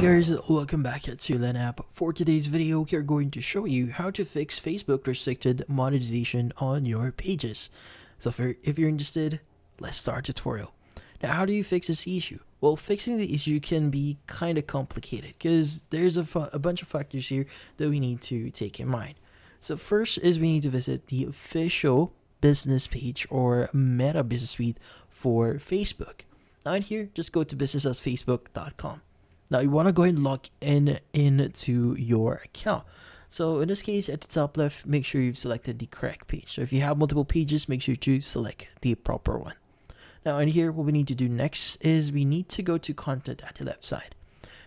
guys, welcome back to Len app. For today's video, we are going to show you how to fix Facebook restricted monetization on your pages. So if you're interested, let's start the tutorial. Now, how do you fix this issue? Well, fixing the issue can be kind of complicated because there's a bunch of factors here that we need to take in mind. So first is we need to visit the official business page or Meta Business Suite for Facebook. Now in here, just go to business.facebook.com. Now you want to go ahead and log into your account. So in this case, at the top left, make sure you've selected the correct page. So if you have multiple pages, make sure to select the proper one. Now in here, what we need to do next is we need to go to content at the left side.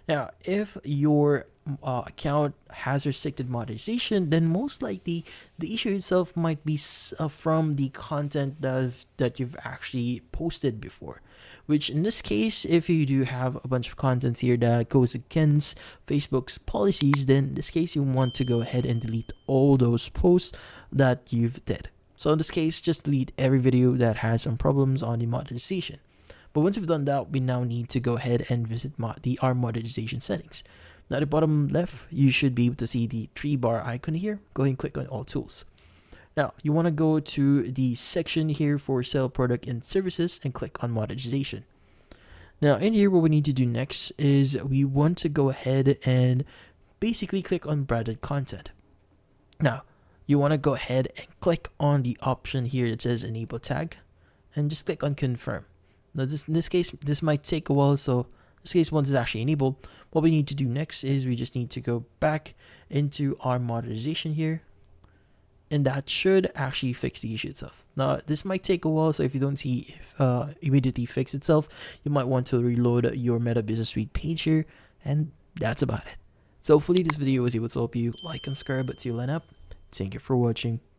Now, if your account has restricted monetization, then most likely the issue itself might be from the content that you've actually posted before. Which in this case, if you do have a bunch of contents here that goes against Facebook's policies, then in this case, you want to go ahead and delete all those posts that you've did. So in this case, just delete every video that has some problems on the monetization. But once we've done that, we now need to go ahead and visit our monetization settings. Now at the bottom left, you should be able to see the 3-bar icon here. Go ahead and click on all tools. Now you want to go to the section here for sell product and services and click on monetization. Now in here, what we need to do next is we want to go ahead and basically click on branded content. Now you want to go ahead and click on the option here that says enable tag and just click on confirm. Now in this case, this might take a while, so in this case, once it's actually enabled, what we need to do next is we just need to go back into our monetization here, and that should actually fix the issue itself. Now this might take a while, so if you don't see immediately fix itself, you might want to reload your Meta Business Suite page here, and that's about it. So hopefully this video was able to help you. Like and subscribe to Len Up. Thank you for watching.